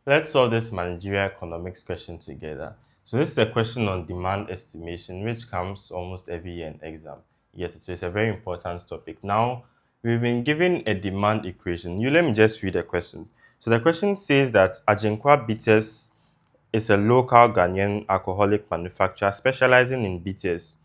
Let's solve this managerial economics question together. So this is a question on demand estimation, which comes almost every year in exam. Yet so it's a very important topic. Now, we've been given a demand equation. Let me just read the question. So the question says that Ajinkwa Bitters is a local Ghanaian alcoholic manufacturer specializing in bitters.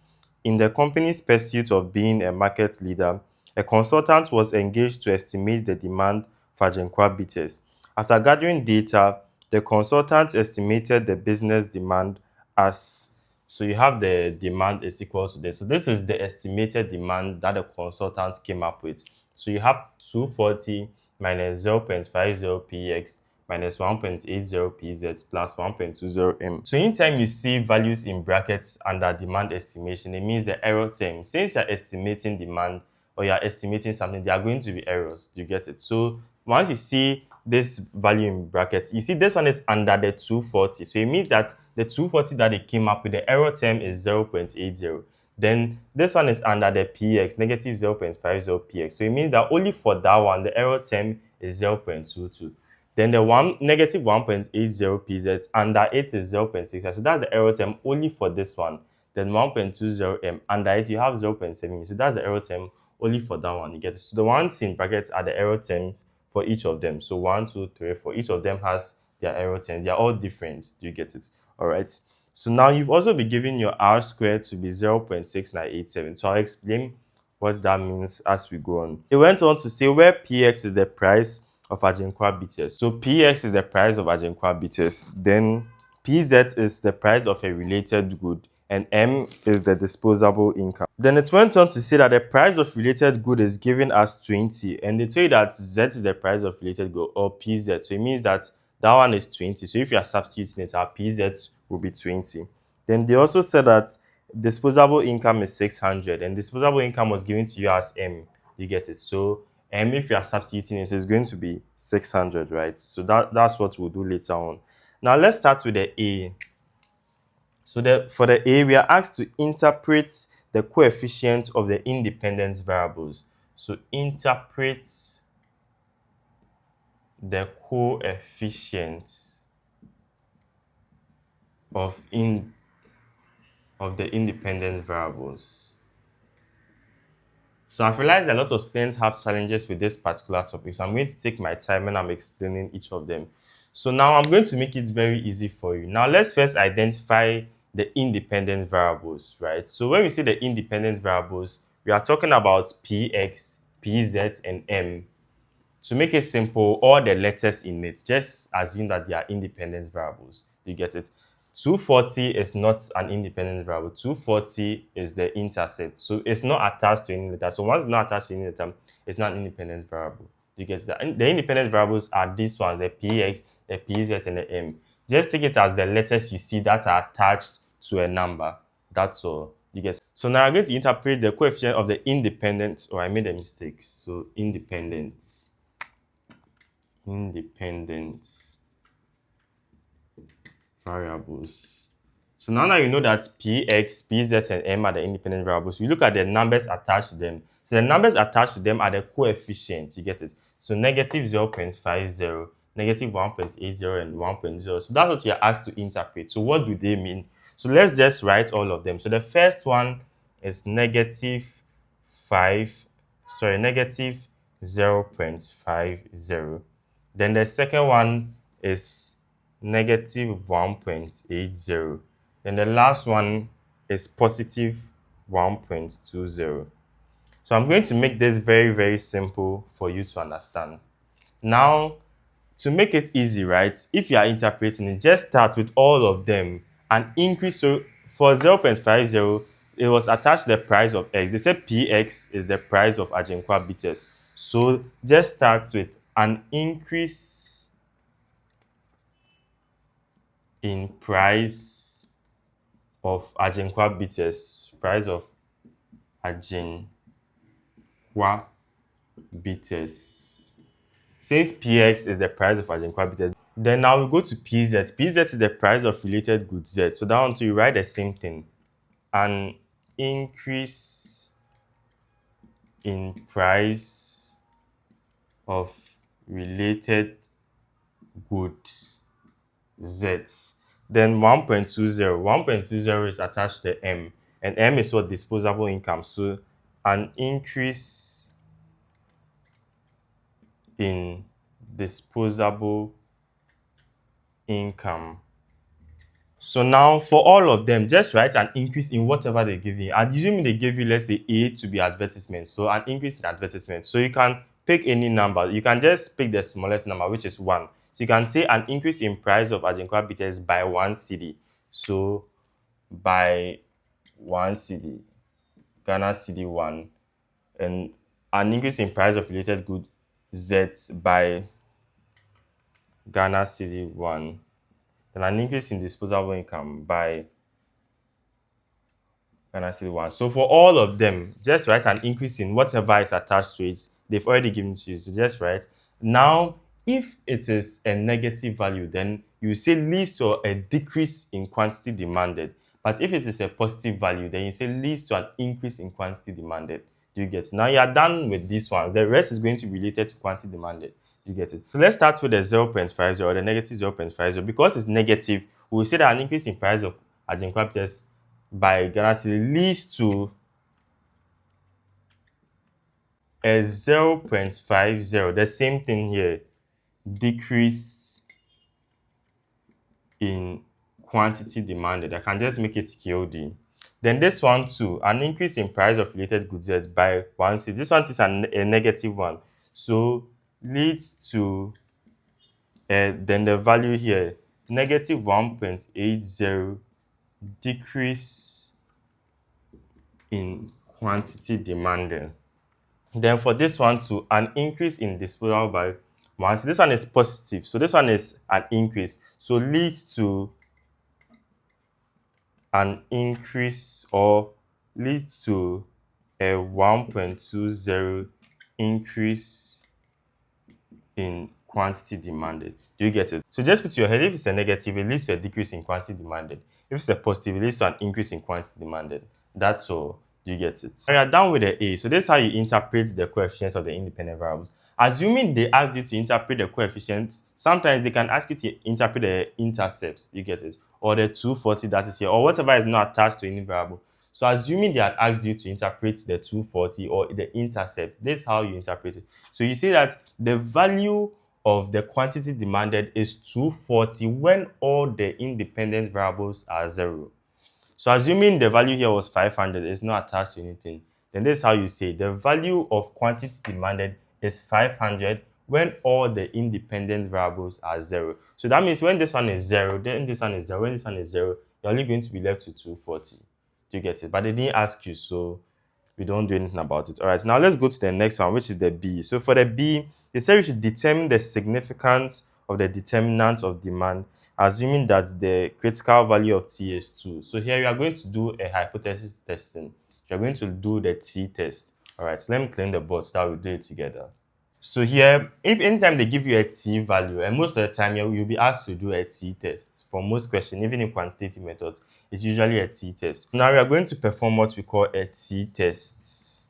In the company's pursuit of being a market leader, a consultant was engaged to estimate the demand for Ajinkwa bitters. After gathering data, the consultant estimated the business demand as, so you have the demand is equal to this. So this is the estimated demand that the consultant came up with. So you have 240 minus 0.50 px minus 1.80 pz plus 1.20 m. So anytime you see values in brackets under demand estimation, it means the error term. Since you're estimating demand or you're estimating something, there are going to be errors. Do you get it? So once you see this value in brackets, you see this one is under the 240. So it means that the 240 that they came up with, the error term is 0.80. Then this one is under the px, negative 0.50 px. So it means that only for that one, the error term is 0.22. Then the one negative 1.80 pz under it is 0.6. So that's the error term only for this one. Then 1.20 m under it you have 0.7. So that's the error term only for that one. You get it. So the ones in brackets are the error terms for each of them. So 1, 2, 3, 4. Each of them has their error terms. They are all different. Do you get it? All right. So now you've also been given your r squared to be 0.6987. So I'll explain what that means as we go on. It went on to say where px is the price of Ajinkwa bitters. So px is the price of Ajinkwa bitters. Then pz is the price of a related good. And m is the disposable income. Then it went on to say that the price of related good is given as 20. And they tell you that z is the price of related good, or pz. So it means that that one is 20. So if you are substituting it, our pz will be 20. Then they also said that disposable income is 600, and disposable income was given to you as m. You get it? So if you are substituting it, it's going to be 600, right? So that's what we'll do later on. Now let's start with the A. So for the A, we are asked to interpret the coefficient of the independent variables. So interpret the coefficient of the independent variables. So I've realized a lot of students have challenges with this particular topic. So I'm going to take my time when I'm explaining each of them. So now I'm going to make it very easy for you. Now let's first identify the independent variables, right? So when we say the independent variables, we are talking about px, pz, and m. To make it simple, all the letters in it, just assume that they are independent variables. You get it? 240 is not an independent variable. 240 is the intercept. So it's not attached to any letter. So once it's not attached to any letter, it's not an independent variable. You get that? And the independent variables are these ones, the px, the pz, and the m. Just take it as the letters you see that are attached to a number. That's all. You get. So now I'm going to interpret the coefficient of the independent. Oh, I made a mistake. So independent variables. So now that you know that px, pz, and m are the independent variables, we look at the numbers attached to them. So the numbers attached to them are the coefficients. You get it? So negative 0.50, negative 1.80, and 1.0. So that's what you're asked to interpret. So what do they mean? So let's just write all of them. So the first one is negative 0.50. Then the second one is negative 1.80. Then the last one is positive 1.20. So I'm going to make this very, very simple for you to understand. Now, to make it easy, right, if you are interpreting it, just start with all of them and increase. So for 0.50, it was attached to the price of x. They said px is the price of Ajinkwa bitters. So just start with an increase in price of Ajinkwa bitters. Price of Ajinkwa bitters. Since px is the price of Ajinkwa bitters, then now we go to pz. Pz is the price of related goods z. So that one too, you write the same thing. An increase in price of related goods Z. Then 1.20. 1.20 is attached to M. And M is what? Disposable income. So an increase in disposable income. So now for all of them, just write an increase in whatever they give you. And assuming they give you, let's say, A to be advertisement. So an increase in advertisement. So you can pick any number. You can just pick the smallest number, which is 1. So you can say an increase in price of Ajinkwa bitters by 1 cedi. So by 1 cedi, Ghana cedi 1. And an increase in price of related good Z by Ghana cedi 1. And an increase in disposable income by Ghana cedi 1. So for all of them, just write an increase in whatever is attached to it. They've already given to you. So just write. Now, if it is a negative value, then you say leads to a decrease in quantity demanded. But if it is a positive value, then you say leads to an increase in quantity demanded. Do you get it? Now you are done with this one. The rest is going to be related to quantity demanded. Do you get it? So let's start with the 0.50 or the negative 0.50. Because it's negative, we will say that an increase in price of Ajinkwa bitters by Ghana cedi leads to a 0.50. The same thing here. Decrease in quantity demanded. I can just make it KOD. Then this one too, an increase in price of related goods by 1 cedi. This one is a negative one. So leads to then the value here, negative 1.80 decrease in quantity demanded. Then for this one too, an increase in disposal by 1. So this one is positive. So this one is an increase. So leads to an increase or leads to a 1.20 increase in quantity demanded. Do you get it? So just put your head, if it's a negative, it leads to a decrease in quantity demanded. If it's a positive, it leads to an increase in quantity demanded. That's all. Do you get it? We are done with the A. So this is how you interpret the coefficients of the independent variables. Assuming they asked you to interpret the coefficients, sometimes they can ask you to interpret the intercepts. You get it? Or the 240 that is here, or whatever is not attached to any variable. So assuming they had asked you to interpret the 240 or the intercept, this is how you interpret it. So you say that the value of the quantity demanded is 240 when all the independent variables are 0. So assuming the value here was 500, it's not attached to anything, then this is how you say the value of quantity demanded is 500 when all the independent variables are 0. So that means when this one is 0, then this one is 0. When this one is 0, you're only going to be left with 240. Do you get it? But they didn't ask you, so we don't do anything about it. All right, now let's go to the next one, which is the B. So for the B, they say we should determine the significance of the determinant of demand, assuming that the critical value of T is 2. So here we are going to do a hypothesis testing. You're going to do the T test. All right, so let me clean the board so that we do it together. So here, if anytime they give you a T value, and most of the time you'll be asked to do a T test. For most questions, even in quantitative methods, it's usually a T test. Now we are going to perform what we call a T test.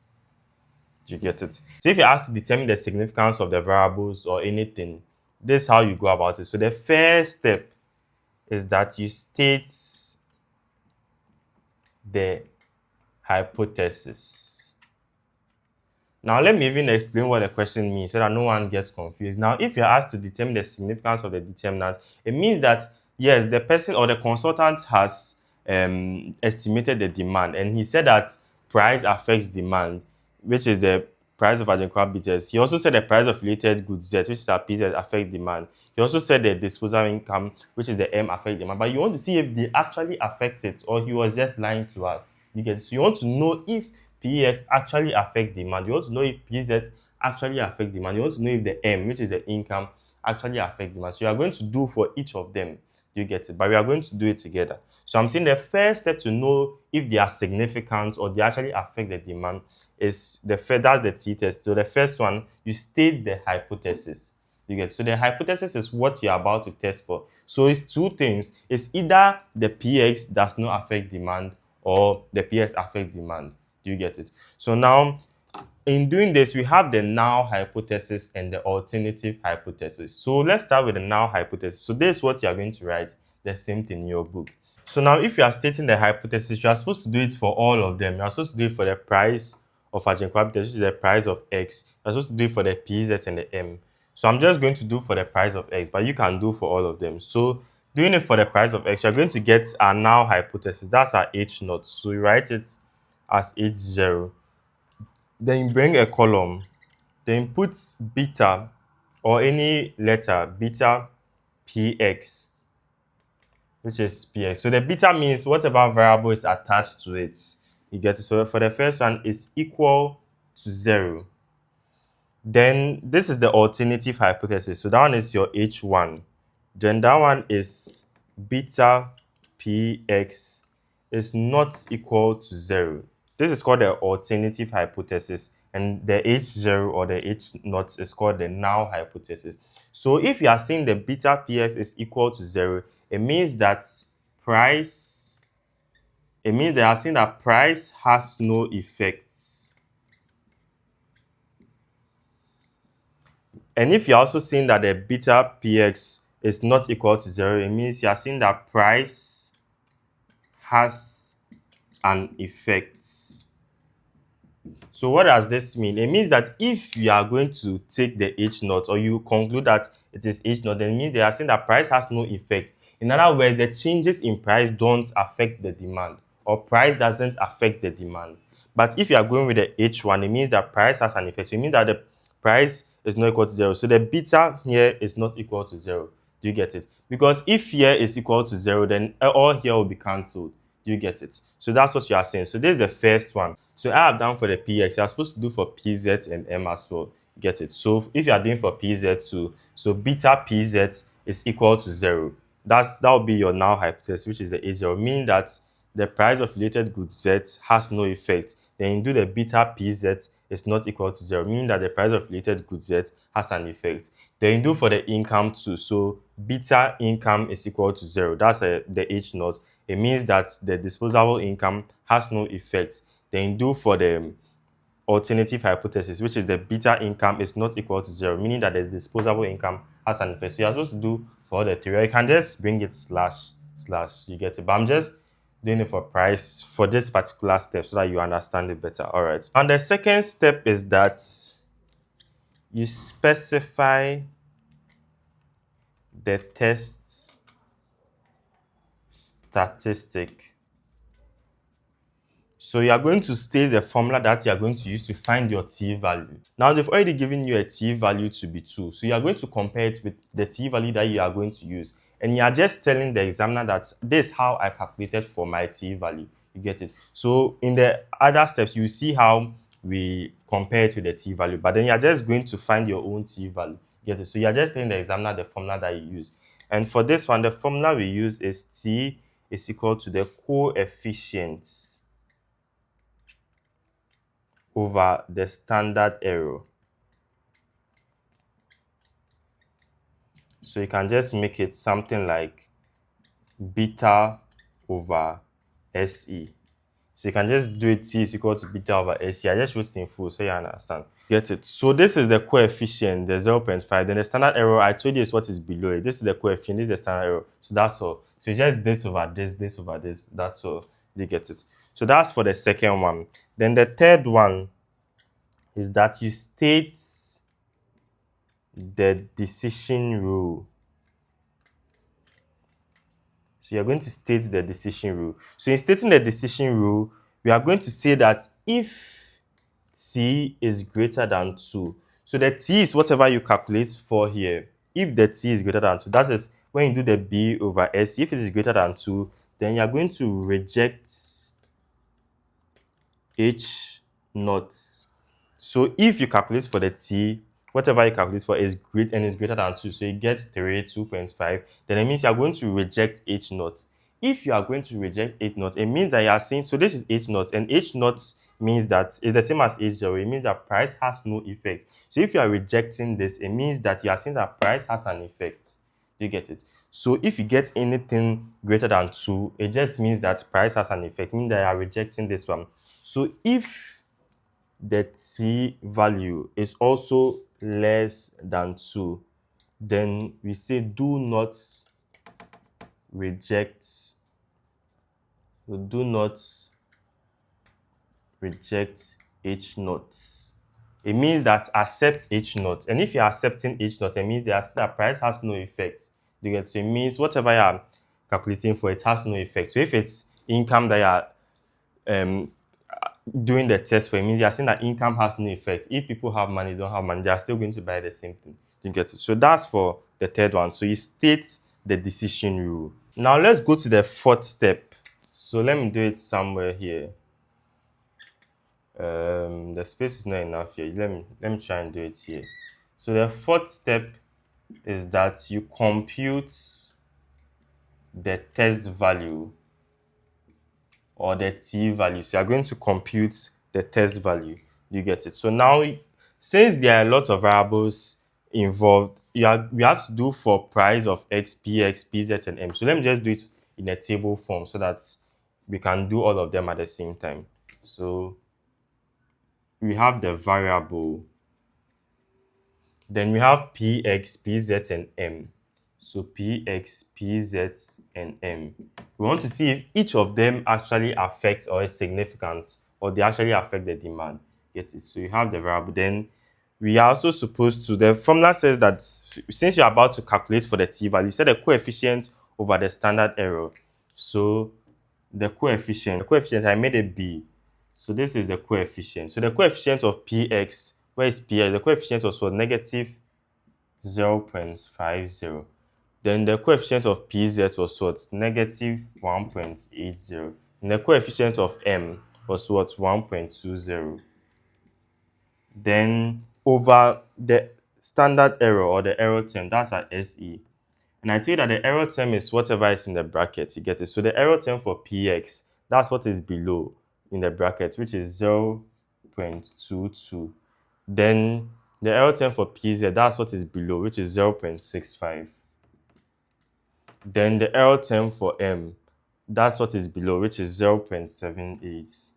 Do you get it? So if you're asked to determine the significance of the variables or anything, this is how you go about it. So the first step is that you state the hypothesis. Now, let me even explain what the question means so that no one gets confused. Now, if you're asked to determine the significance of the determinant, it means that, yes, the person or the consultant has estimated the demand, and he said that price affects demand, which is the price of Ajinkwa bitters. He also said the price of related goods Z, which is our PZ, affect demand. He also said the disposable income, which is the M, affect demand. But you want to see if they actually affect it, or he was just lying to us. You get it? So you want to know if PX actually affect demand. You want to know if PZ actually affect demand. You want to know if the M, which is the income, actually affect demand. So you are going to do for each of them. You get it? But we are going to do it together. So I'm saying the first step to know if they are significant or they actually affect the demand is that's the T test. So the first one, you state the hypothesis. You get it? So the hypothesis is what you're about to test for. So it's two things. It's either the PX does not affect demand or the PX affect demand. Do you get it? So now in doing this, we have the null hypothesis and the alternative hypothesis. So let's start with the null hypothesis. So this is what you are going to write, the same thing in your book. So now if you are stating the hypothesis, you are supposed to do it for all of them. You are supposed to do it for the price of Agincourt, which is the price of X. You are supposed to do it for the PZ and the M. So I'm just going to do for the price of X, but you can do for all of them. So doing it for the price of X, you're going to get our null hypothesis. That's our H naught. So you write it as H0. Then you bring a column. Then put beta or any letter, beta px, which is px. So the beta means whatever variable is attached to it. You get it. So for the first one, is equal to 0. Then this is the alternative hypothesis. So that one is your H1. Then that one is beta px is not equal to 0. This is called the alternative hypothesis, and the H0 or the H0 is called the null hypothesis. So if you are saying the beta px is equal to 0, it means that price, it means they are saying that price has no effects. And if you're also saying that the beta px is not equal to 0, it means you are saying that price has an effect. So what does this mean? It means that if you are going to take the H0 or you conclude that it is H0, then it means they are saying that price has no effect. In other words, the changes in price don't affect the demand, or price doesn't affect the demand. But if you are going with the H1, it means that price has an effect. So it means that the price is not equal to 0. So the beta here is not equal to 0. Do you get it? Because if here is equal to 0, then all here will be cancelled. Do you get it? So that's what you are saying. So this is the first one. So I have done for the PX. You're supposed to do for PZ and M as well. Get it? So if you are doing for PZ, so beta PZ is equal to 0. That will be your null hypothesis, which is the H0, meaning that the price of related goods Z has no effect. Then you do the beta PZ is not equal to 0, meaning that the price of related goods Z has an effect. Then you do for the income too. So beta income is equal to 0. That's the H0. It means that the disposable income has no effect. Then you do for the alternative hypothesis, which is the beta income is not equal to 0, meaning that the disposable income has an effect. So you're supposed to do for the theory. You can just bring it slash, you get it. But I'm just doing it for price for this particular step so that you understand it better. All right. And the second step is that you specify the test statistic. So you are going to state the formula that you are going to use to find your t value. Now they've already given you a t value to be 2. So you are going to compare it with the t value that you are going to use. And you are just telling the examiner that this is how I calculated for my t value. You get it? So in the other steps, you see how we compare it with the t value. But then you are just going to find your own t value. You get it? So you are just telling the examiner the formula that you use. And for this one, the formula we use is t is equal to the coefficients over the standard error. So you can just make it something like beta over SE. So you can just do it t is equal to beta over SE. I just wrote it in full so you understand. Get it? So this is the coefficient, the 0.5. Then the standard error, I told you is what is below it. This is the coefficient, this is the standard error. So that's all. So it's just this over this over this. That's all. You get it? So that's for the second one. Then the third one is that you state the decision rule. So you're going to state the decision rule. So in stating the decision rule, we are going to say that if t is greater than 2, so the t is whatever you calculate for here. If the t is greater than 2, that is when you do the b over s, if it is greater than 2, then you're going to reject h naught. So if you calculate for the t, whatever you calculate for is great and is greater than 2, so you get 3, 2.5, then it means you are going to reject h naught. If you are going to reject h naught, it means that you are saying, so this is h naught, and h naught means that it's the same as h0. It means that price has no effect. So if you are rejecting this, it means that you are saying that price has an effect. Do you get it? So if you get anything greater than 2, it just means that price has an effect. It means that you are rejecting this one. So if the t value is also less than 2, then we say do not reject, do not reject h naught. It means that accept h naught. And if you're accepting h naught, it means that price has no effect. You get, so it means whatever you're calculating for, it has no effect. So if it's income that you're doing the test for, it means you're saying that income has no effect. If people have money, don't have money, they are still going to buy the same thing. You get it. So that's for the third one. So you state the decision rule. Now let's go to the fourth step. So let me do it somewhere here. The space is not enough here. Let me try and do it here. So the fourth step is that you compute the test value or the t value. So you're going to compute the test value. You get it. So now, since there are a lot of variables involved, we have to do for price of x, p, x, pz, and m. So let me just do it in a table form so that we can do all of them at the same time. So we have the variable, then we have px, pz, and m. So px, pz, and m. We want to see if each of them actually affects or is significant, or they actually affect the demand. Get it? So you have the variable. Then we are also supposed to, the formula says that since you're about to calculate for the t value, you set the coefficient over the standard error. So the coefficient, I made a b. So this is the coefficient. So the coefficient of px, where is px? The coefficient was for negative 0.50. Then the coefficient of pz was what? Negative 1.80. And the coefficient of m was what? 1.20. Then over the standard error or the error term, that's our SE. And I tell you that the error term is whatever is in the bracket. You get it? So the error term for px, that's what is below in the bracket, which is 0.22. Then the error term for pz, that's what is below, which is 0.65. Then the error term for m, that's what is below, which is 0.78.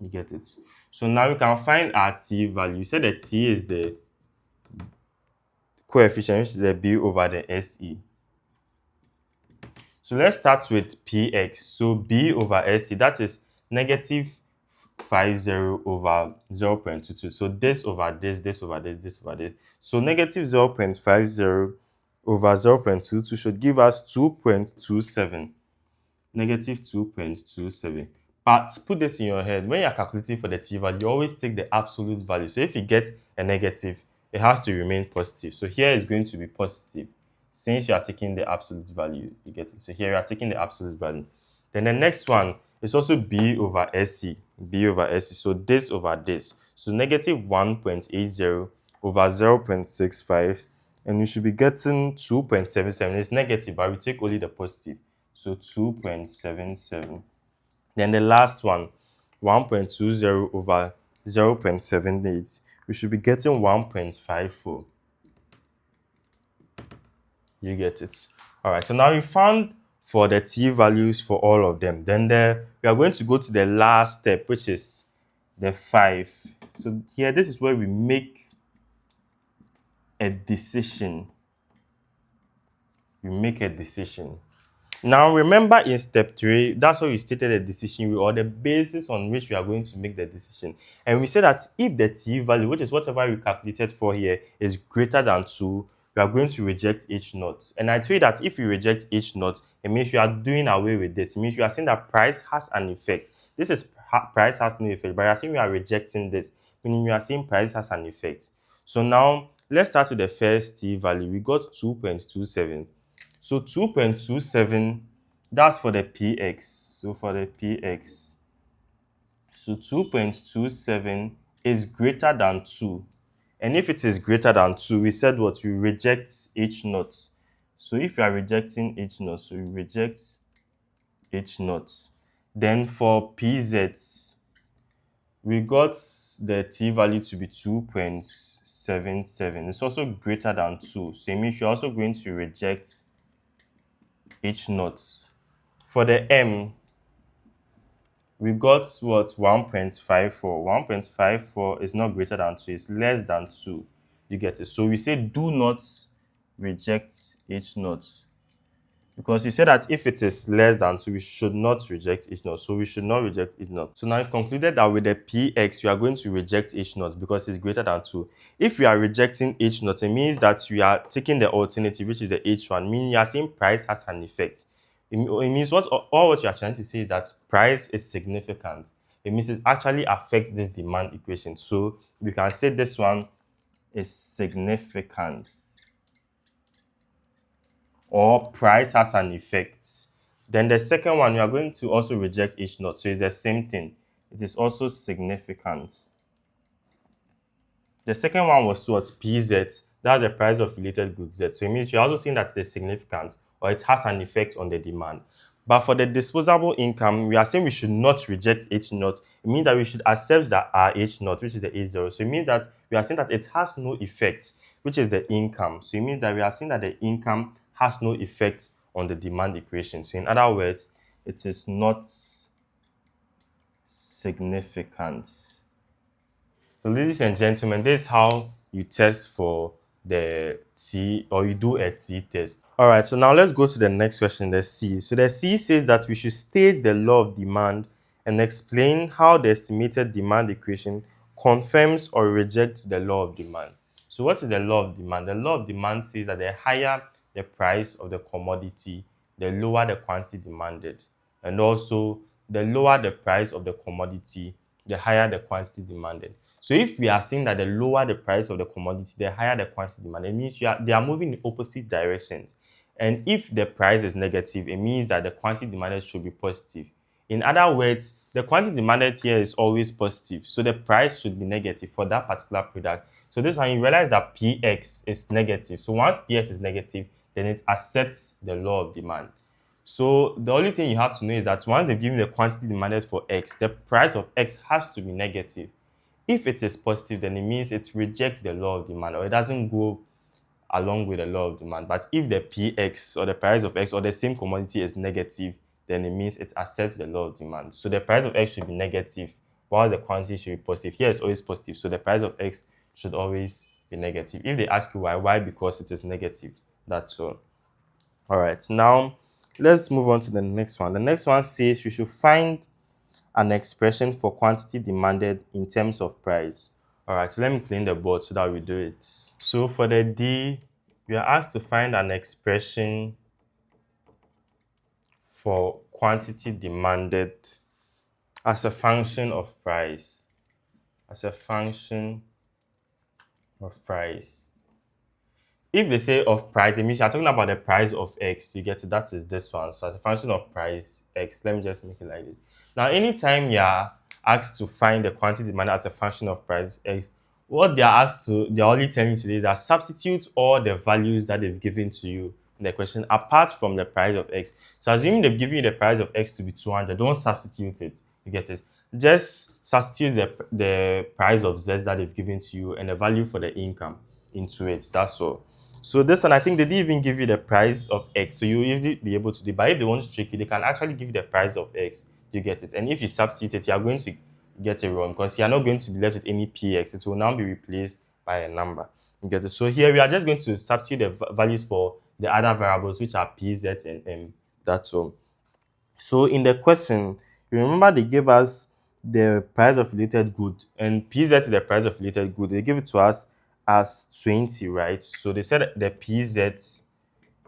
You get it? So now we can find our t value. You said the t is the coefficient, which is the b over the se. So let's start with px. So b over se, that is negative 50 over 0.22. So this over this, this over this, this over this. So negative 0.50 over 0.22 should give us 2.27. Negative 2.27. But put this in your head. When you're calculating for the t value, you always take the absolute value. So if you get a negative, it has to remain positive. So here is going to be positive since you are taking the absolute value. You get it? So here you are taking the absolute value. Then the next one is also b over se. B over se. So this over this. So negative 1.80 over 0.65. And you should be getting 2.77. It's negative, but we take only the positive. So 2.77. Then the last one, 1.20 over 0.78. We should be getting 1.54. You get it? All right, so now we found for the t values for all of them. Then we are going to go to the last step, which is the 5. So here, this is where we make a decision. We make a decision. Now, remember in step 3, that's where we stated the decision rule or the basis on which we are going to make the decision. And we said that if the t value, which is whatever we calculated for here, is greater than 2, we are going to reject h naught. And I tell you that if you reject h naught, it means you are doing away with this. It means you are saying that price has an effect. This is price has no effect, but you are saying we are rejecting this, meaning you are saying price has an effect. So now, let's start with the first t value. We got 2.27. So 2.27, that's for the px. So for the px, so 2.27 is greater than 2. And if it is greater than 2, we said what? You reject h naught. So if you are rejecting h naught, so you reject h naught. Then for pz, we got the t value to be 2.77. It's also greater than 2. So it means you're also going to reject h naught. For the m, we got what? 1.54. 1.54 is not greater than 2, it's less than 2. You get it? So we say do not reject H naught. Because you said that if it is less than 2, we should not reject H naught. So we should not reject H naught. So now we've concluded that with the Px, you are going to reject H naught because it's greater than 2. If you are rejecting H naught, it means that you are taking the alternative, which is the H1, meaning you are saying price has an effect. It means what you are trying to say is that price is significant. It means it actually affects this demand equation. So we can say this one is significant, or price has an effect. Then the second one, we are going to also reject H naught. So it's the same thing. It is also significant. The second one was what? PZ. That's the price of related goods Z. So it means you're also saying that it is significant or it has an effect on the demand. But for the disposable income, we are saying we should not reject H naught. It means that we should accept that our H naught, which is the H0. So it means that we are saying that it has no effect, which is the income. So it means that we are saying that the income has no effect on the demand equation. So in other words, it is not significant. So ladies and gentlemen, this is how you test for the T, or you do a T test. All right, so now let's go to the next question, the C. So the C says that we should state the law of demand and explain how the estimated demand equation confirms or rejects the law of demand. So what is the law of demand? The law of demand says that the higher the price of the commodity, the lower the quantity demanded. And also, the lower the price of the commodity, the higher the quantity demanded. So if we are saying that the lower the price of the commodity, the higher the quantity demanded, it means they are moving in opposite directions. And if the price is negative, it means that the quantity demanded should be positive. In other words, the quantity demanded here is always positive. So the price should be negative for that particular product. So this one, you realize that Px is negative. So once Px is negative, then it accepts the law of demand. So the only thing you have to know is that once they've given the quantity demanded for X, the price of X has to be negative. If it is positive, then it means it rejects the law of demand, or it doesn't go along with the law of demand. But if the Px, or the price of X, or the same commodity is negative, then it means it accepts the law of demand. So the price of X should be negative, while the quantity should be positive. Here it's always positive, so the price of X should always be negative. If they ask you why? Because it is negative. That's all. All right, now let's move on to the next one. The next one says you should find an expression for quantity demanded in terms of price. All right, so let me clean the board so that we do it. So for the D, we are asked to find an expression for quantity demanded as a function of price. As a function of price. If they say of price, it means you're talking about the price of X. You get it? That is this one. So as a function of price X, let me just make it like this. Now, anytime you're asked to find the quantity demanded as a function of price X, what they're only telling you today is that substitute all the values that they've given to you in the question apart from the price of X. So assuming they've given you the price of X to be 200, don't substitute it. You get it? Just substitute the price of Z that they've given to you and the value for the income into it. That's all. So this one, I think they didn't even give you the price of X. So you usually be able to do, but if they want to trick you, they can actually give you the price of X. You get it. And if you substitute it, you are going to get it wrong because you are not going to be left with any PX. It will now be replaced by a number. You get it. So here we are just going to substitute the values for the other variables, which are PZ and M. That's all. So in the question, you remember they gave us the price of related good, and PZ is the price of related good. They give it to us as 20, right? So they said the PZ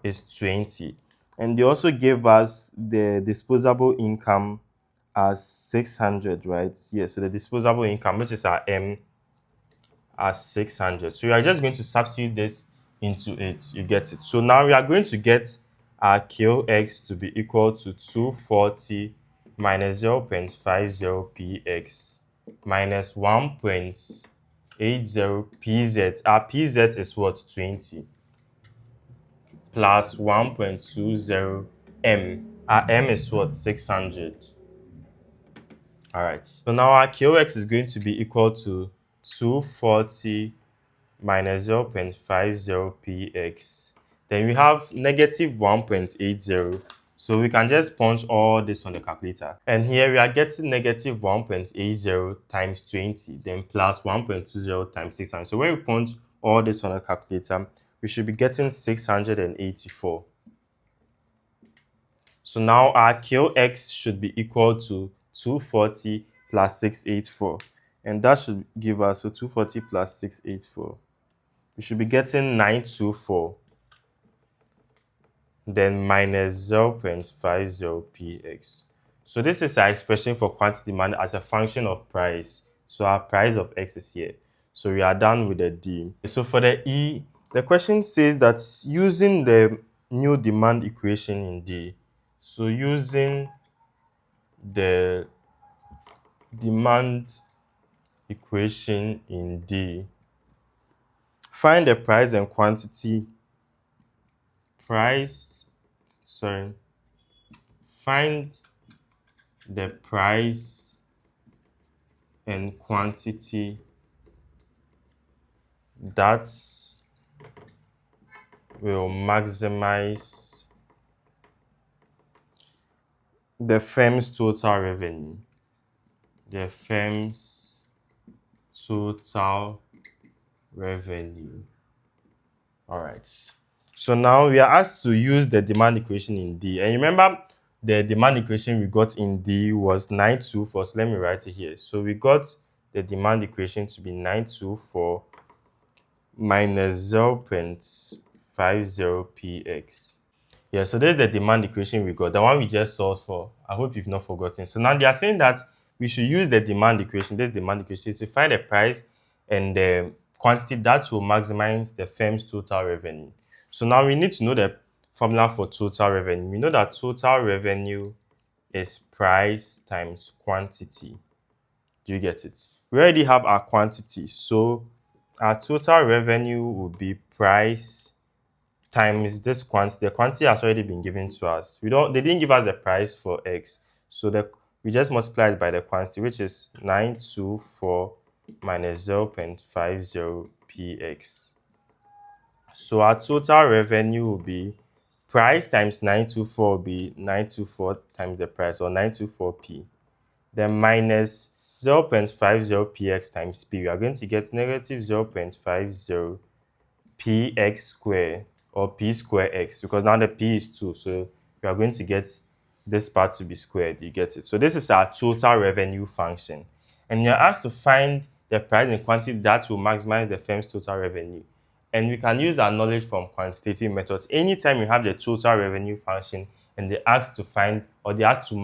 is 20. And they also gave us the disposable income as 600, right? Yeah, so the disposable income, which is our M, as 600. So we are just going to substitute this into it. You get it. So now we are going to get our KOX to be equal to 240 minus 0.50 px minus 1.80 pz. Our pz is what? 20 plus 1.20 m. Our m is what? 600. All right. So now our KOX is going to be equal to 240 minus 0.50 px. Then we have negative 1.80 So we can just punch all this on the calculator. And here we are getting negative 1.80 times 20, then plus 1.20 times 600. So when we punch all this on the calculator, we should be getting 684. So now our QX should be equal to 240 plus 684. And that should give us, so 240 plus 684. We should be getting 924. Then minus 0.50px. So this is our expression for quantity demand as a function of price. So our price of x is here. So we are done with the D. So for the E, the question says that using the new demand equation in D, so using the demand equation in D, find the price and quantity, find the price and quantity that will maximize the firm's total revenue. The firm's total revenue. All right. So now we are asked to use the demand equation in D. And remember, the demand equation we got in D was 924. So let me write it here. So we got the demand equation to be 924 minus 0.50px. Yeah, so there's the demand equation we got, the one we just solved for. I hope you've not forgotten. So now they are saying that we should use the demand equation, this demand equation, to find the price and the quantity that will maximize the firm's total revenue. So now we need to know the formula for total revenue. We know that total revenue is price times quantity. Do you get it? We already have our quantity, so our total revenue will be price times this quantity. The quantity has already been given to us. They didn't give us the price for x, so we just multiply it by the quantity, which is 924 minus 0.50px. So our total revenue will be price times 924 will be 924 times the price, or 924p. Then minus 0.50px times p. We are going to get negative 0.50px squared, or p square x, because now the p is 2. So we are going to get this part to be squared. You get it? So this is our total revenue function. And you're asked to find the price and quantity that will maximize the firm's total revenue. And we can use our knowledge from quantitative methods. Anytime you have the total revenue function and they ask to find, or they ask us to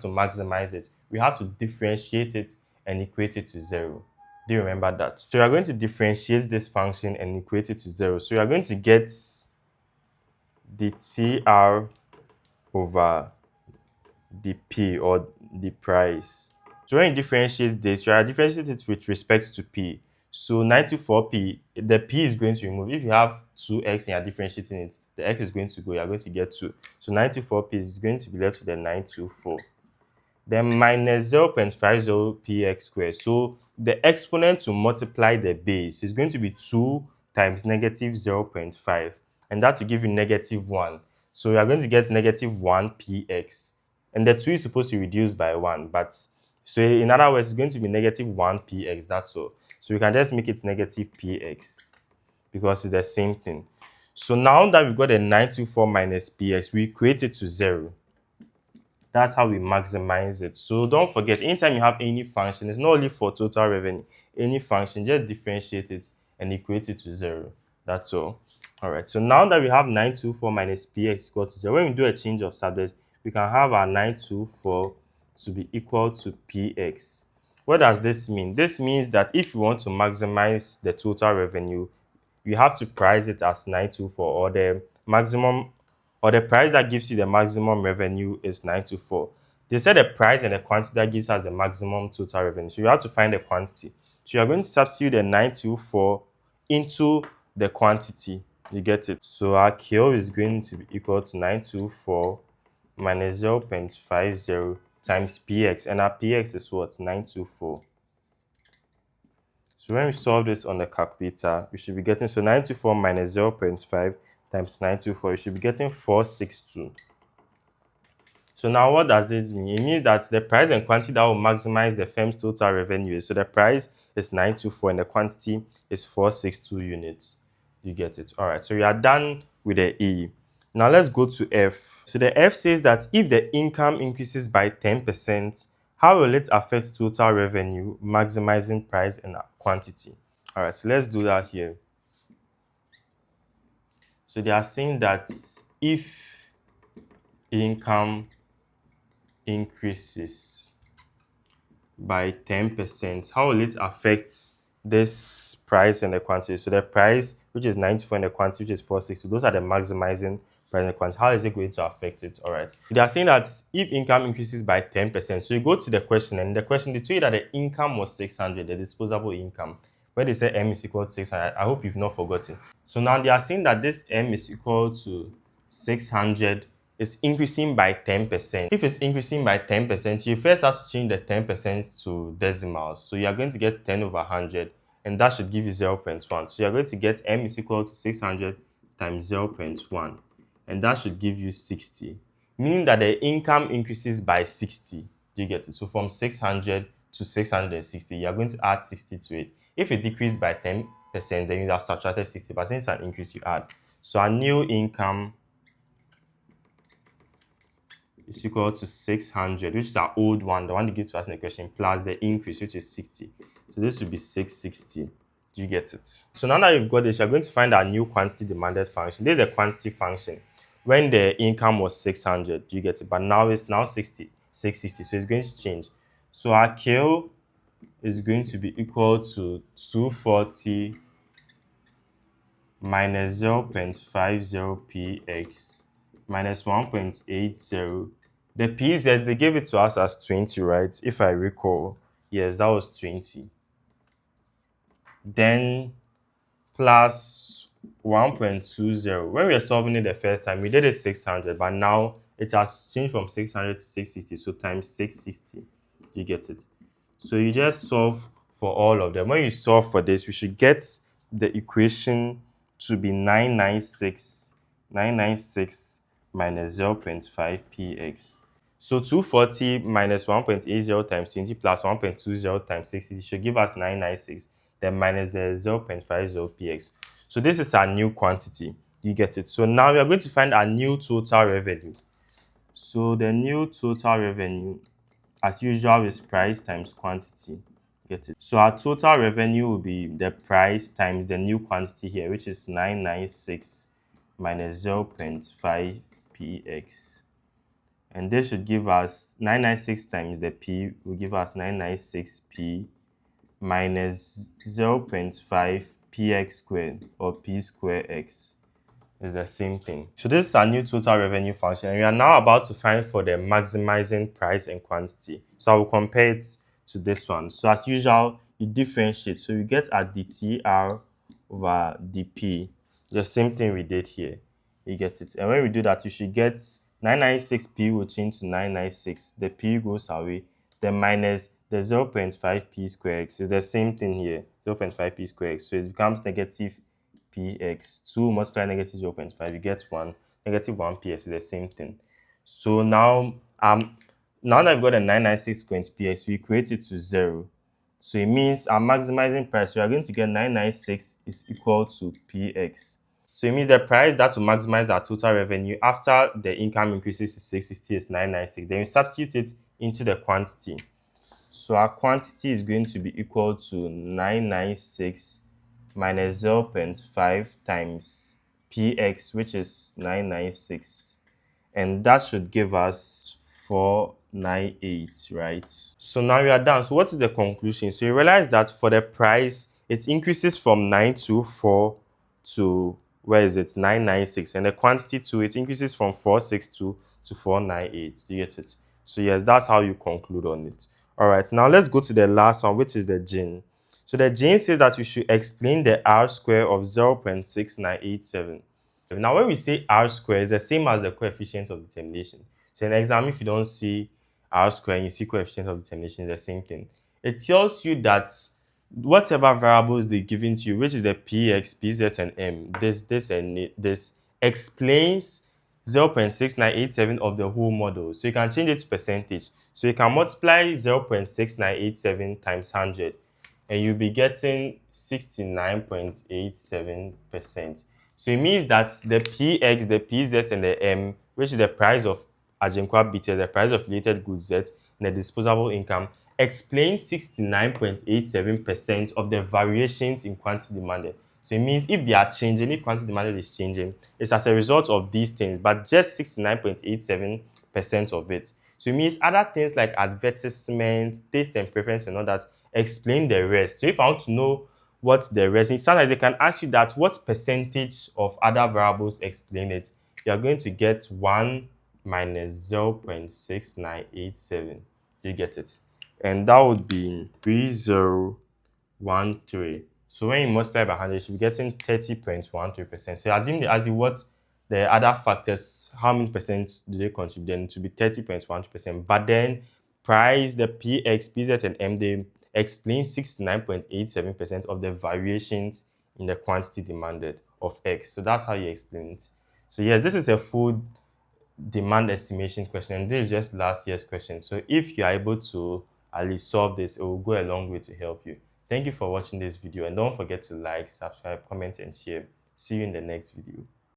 maximize it, we have to differentiate it and equate it to 0. Do you remember that? So you are going to differentiate this function and equate it to 0. So you are going to get the TR over the P, or the price. So when you differentiate this, you are differentiating it with respect to P. So 94p, the P is going to remove. If you have 2x and you are differentiating it, the x is going to go, you are going to get 2. So 94p is going to be left with the 924. Then minus 0.50px squared. So the exponent to multiply the base is going to be 2 times negative 0.5. And that will give you negative 1. So we are going to get negative 1px. And the 2 is supposed to reduce by 1. But so in other words, it's going to be negative 1px. That's all. So we can just make it negative px, because it's the same thing. So now that we've got a 924 minus px, we equate it to 0. That's how we maximize it. So don't forget, anytime you have any function, it's not only for total revenue. Any function, just differentiate it and equate it to 0. That's all. All right. So now that we have 924 minus px equal to 0, when we do a change of subject, we can have our 924 to be equal to px. What does this mean? This means that if we want to maximize the total revenue, we have to price it as 924, or the maximum, or the price that gives you the maximum revenue is 924. They said the price and the quantity that gives us the maximum total revenue. So you have to find the quantity. So you're going to substitute the 924 into the quantity. You get it? So our Q is going to be equal to 924 minus 0.50 times px. And our px is what? 924. So when we solve this on the calculator, we should be getting, so 924 minus 0.5 times 924, you should be getting 462. So now what does this mean? It means that the price and quantity that will maximize the firm's total revenue. So the price is 924 and the quantity is 462 units. You get it. All right. So we are done with the E. Now let's go to F. So the F says that if the income increases by 10%, how will it affect total revenue, maximizing price and quantity? All right. So let's do that here. So they are saying that if income increases by 10%, how will it affect this price and the quantity? So the price, which is 94, and the quantity, which is 460, those are the maximizing price and quantity. How is it going to affect it? All right. They are saying that if income increases by 10%, so you go to the question, and the question, they tell you that the income was 600, the disposable income, where they say M is equal to 600. I hope you've not forgotten. So now they are saying that this M is equal to 600 is increasing by 10%. If it's increasing by 10%, you first have to change the 10% to decimals. So you are going to get 10 over 100, and that should give you 0.1. So you are going to get M is equal to 600 times 0.1, and that should give you 60, meaning that the income increases by 60. Do you get it? So from 600 to 660, you are going to add 60 to it. If it decreased by 10%, then you have subtracted 60, but since it's an increase, you add. So our new income is equal to 600, which is our old one, the one they give to us in the question, plus the increase, which is 60. So this would be 660. Do you get it? So now that you've got this, you're going to find our new quantity demanded function. This is the quantity function. When the income was 600, do you get it? But now it's now 660, so it's going to change. So our K is going to be equal to 240 minus 0.50px minus 1.80. The p says they gave it to us as 20, right? If I recall. Yes, that was 20. Then plus 1.20. When we were solving it the first time, we did it 600, but now it has changed from 600 to 660, so times 660. You get it? So you just solve for all of them. When you solve for this, we should get the equation to be 996 minus 0.5px. So 240 minus 1.80 times 20 plus 1.20 times 60 should give us 996, then minus the 0.50px. So this is our new quantity. You get it? So now we are going to find our new total revenue. So the new total revenue, as usual, is price times quantity. Get it? So our total revenue will be the price times the new quantity here, which is 996 minus 0.5px. And this should give us 996 times the p will give us 996p minus 0.5px squared, or p squared x. Is the same thing. So this is our new total revenue function, and we are now about to find for the maximizing price and quantity. So I will compare it to this one. So as usual, you differentiate. So you get at dtr over dp, the same thing we did here. You get it. And when we do that, you should get 996p will change to 996. The p goes away. Then minus the 0.5p square x is the same thing here. 0.5p square x. So it becomes negative px. 2 multiply negative 0.5, you get 1. Negative 1px is the same thing. So now that I've got a 996.px, we equate it to 0. So it means our maximizing price, we are going to get 996 is equal to px. So it means the price that will maximize our total revenue after the income increases to 660 is 996. Then we substitute it into the quantity. So our quantity is going to be equal to 996 minus 0.5 times px, which is 996. And that should give us 498, right? So now we are done. So what is the conclusion? So you realize that for the price, it increases from 924 to, where is it, 996. And the quantity too, it increases from 462 to 498. Do you get it? So yes, that's how you conclude on it. All right, now let's go to the last one, which is the gene. So the gene says that we should explain the r square of 0.6987. Now, when we say r square, it's the same as the coefficient of determination. So in the exam, if you don't see r square and you see coefficient of determination, it's the same thing. It tells you that whatever variables they're given to you, which is the px, pz, and m, this explains 0.6987 of the whole model. So you can change it to percentage. So you can multiply 0.6987 times 100 and you'll be getting 69.87%. So it means that the PX, the PZ, and the M, which is the price of Ajinkwa BT, the price of related goods Z, and the disposable income, explain 69.87% of the variations in quantity demanded. So it means if they are changing, if quantity demanded is changing, it's as a result of these things, but just 69.87% of it. So it means other things like advertisement, taste and preference and all that explain the rest. So if I want to know what the rest is, sometimes they can ask you that what percentage of other variables explain it. You are going to get 1 minus 0.6987. Do you get it? And that would be 3013. So when you multiply by 100, you should be getting 30.13%. So assume they ask you what the other factors, how many percent do they contribute, then to be 30.1%. But then price, the PX, PZ, and M, they explain 69.87% of the variations in the quantity demanded of X. So that's how you explain it. So yes, this is a food demand estimation question, and this is just last year's question. So if you are able to at least solve this, it will go a long way to help you. Thank you for watching this video, and don't forget to like, subscribe, comment, and share. See you in the next video.